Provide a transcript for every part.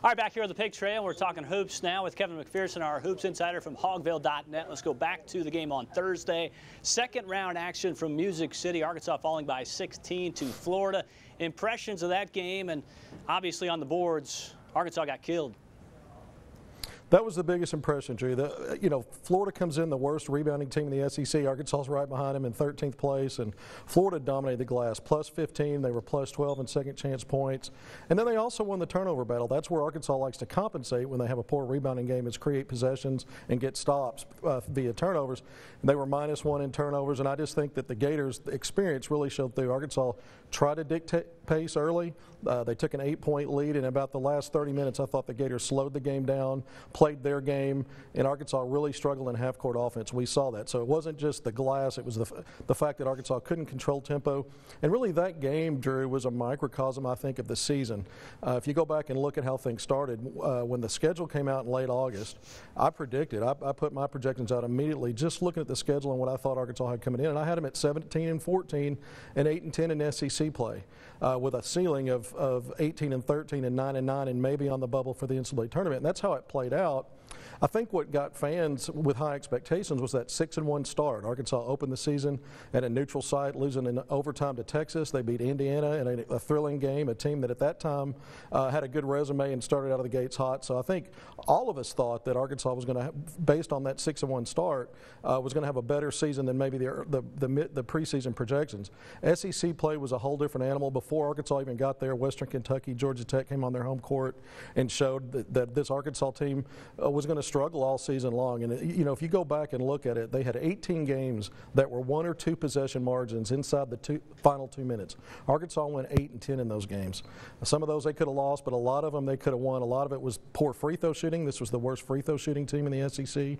All right, back here on the Pig Trail, we're talking hoops now with Kevin McPherson, our hoops insider from hogville.net. Let's go back to the game on Thursday. Second round action from Music City, Arkansas falling by 16 to Florida. Impressions of that game, and obviously on the boards, Arkansas got killed. That was the biggest impression, Drew. Florida comes in the worst rebounding team in the SEC. Arkansas's right behind them in 13th place, and Florida dominated the glass. Plus 15, they were plus 12 in second chance points. And then they also won the turnover battle. That's where Arkansas likes to compensate when they have a poor rebounding game, is create possessions and get stops via turnovers. They were -1 in turnovers, and I just think that the Gators' experience really showed through. Arkansas tried to dictate pace early. They took an 8-point lead, and about the last 30 minutes, I thought the Gators slowed the game down, played their game, and Arkansas really struggled in half-court offense. We saw that. So it wasn't just the glass, it was the fact that Arkansas couldn't control tempo. And really that game, Drew, was a microcosm, I think, of the season. If you go back and look at how things started, when the schedule came out in late August, I predicted, I put my projections out immediately just looking at the schedule and what I thought Arkansas had coming in, and I had them at 17-14 and 8-10 in SEC play, with a ceiling of 18-13 and 9-9 and maybe on the bubble for the NCAA tournament. And that's how it played out. I think what got fans with high expectations was that 6-1 start. Arkansas opened the season at a neutral site, losing in overtime to Texas. They beat Indiana in a thrilling game, a team that at that time had a good resume and started out of the gates hot. So I think all of us thought that Arkansas was going to, based on that 6-1 start, was going to have a better season than maybe the preseason projections. SEC play was a whole different animal. Before Arkansas even got there, Western Kentucky, Georgia Tech came on their home court and showed that this Arkansas team was going to struggle all season long. And if you go back and look at it, they had 18 games that were 1 or 2 possession margins inside the final 2 minutes. Arkansas went 8-10 in those games. Some of those they could have lost, but a lot of them they could have won. A lot of it was poor free throw shooting. This was the worst free throw shooting team in the SEC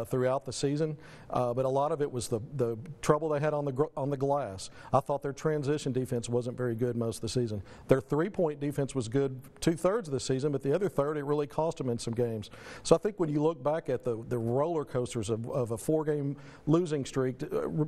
throughout the season. But a lot of it was the trouble they had on the glass. I thought their transition defense wasn't very good most of the season. Their three-point defense was good 2/3 of the season, but the other third, it really cost them in some games. So I think when you look back at the roller coasters of a 4-game losing streak,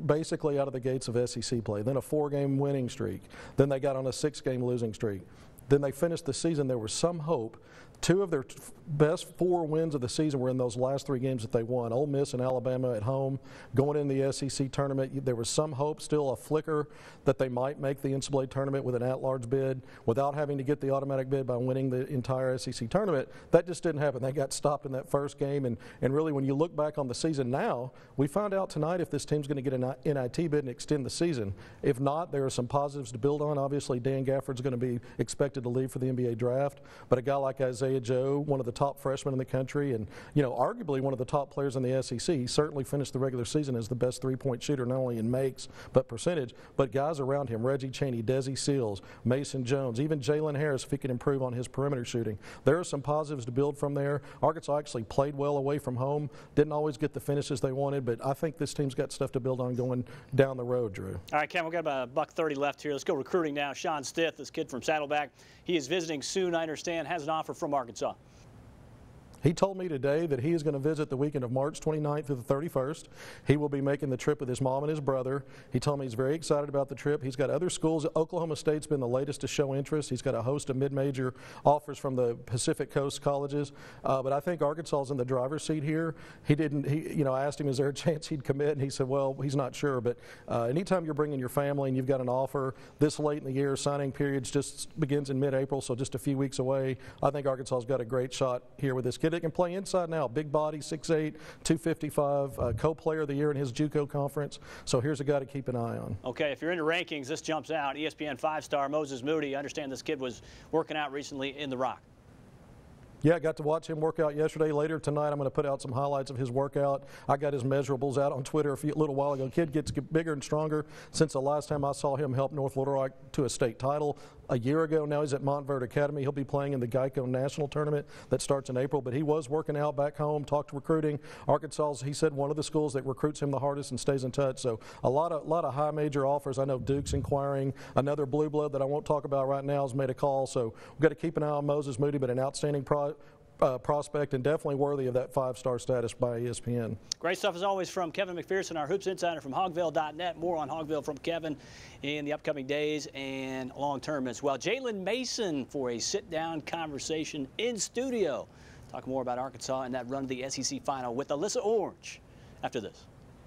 basically out of the gates of SEC play, then a 4-game winning streak, then they got on a 6-game losing streak. Then they finished the season, there was some hope. 2 of their best 4 wins of the season were in those last 3 games that they won. Ole Miss and Alabama at home. Going in the SEC tournament, there was some hope, still a flicker, that they might make the NCAA tournament with an at-large bid without having to get the automatic bid by winning the entire SEC tournament. That just didn't happen. They got stopped in that first game. And really, when you look back on the season now, we find out tonight if this team's going to get an NIT bid and extend the season. If not, there are some positives to build on. Obviously, Dan Gafford's going to be expected to leave for the NBA draft. But a guy like Isaiah Joe, one of the top freshmen in the country, and arguably one of the top players in the SEC. He certainly finished the regular season as the best three-point shooter, not only in makes but percentage. But guys around him, Reggie Chaney, Desi Seals, Mason Jones, even Jalen Harris, if he can improve on his perimeter shooting. There are some positives to build from there. Arkansas actually played well away from home. Didn't always get the finishes they wanted, but I think this team's got stuff to build on going down the road, Drew. All right, Ken, we've got about $1:30 left here. Let's go recruiting now. Sean Stith, this kid from Saddleback. He is visiting soon, I understand, has an offer from Arkansas. He told me today that he is going to visit the weekend of March 29th through the 31st. He will be making the trip with his mom and his brother. He told me he's very excited about the trip. He's got other schools. Oklahoma State's been the latest to show interest. He's got a host of mid-major offers from the Pacific Coast colleges. But I think Arkansas is in the driver's seat here. I asked him, is there a chance he'd commit? And he said, well, he's not sure. But anytime you're bringing your family and you've got an offer this late in the year, signing periods just begins in mid-April, so just a few weeks away. I think Arkansas's got a great shot here with this kid. It can play inside and out, big body, 6'8", 255, co-player of the year in his JUCO conference. So here's a guy to keep an eye on. Okay, if you're into rankings, this jumps out. ESPN 5-star Moses Moody. I understand this kid was working out recently in the Rock. Yeah, I got to watch him work out yesterday. Later tonight, I'm going to put out some highlights of his workout. I got his measurables out on Twitter a little while ago. Kid gets bigger and stronger since the last time I saw him help North Little Rock to a state title a year ago. Now he's at Montverde Academy. He'll be playing in the Geico National Tournament that starts in April, but he was working out back home, talked recruiting. Arkansas, he said, one of the schools that recruits him the hardest and stays in touch. So a lot of high major offers. I know Duke's inquiring. Another blue blood that I won't talk about right now has made a call. So we've got to keep an eye on Moses Moody, but an outstanding prospect and definitely worthy of that 5-star status by ESPN. Great stuff as always from Kevin McPherson, our Hoops Insider from Hogville.net. More on Hogville from Kevin in the upcoming days and long term as well. Jalen Mason for a sit-down conversation in studio. Talk more about Arkansas and that run to the SEC final with Alyssa Orange after this.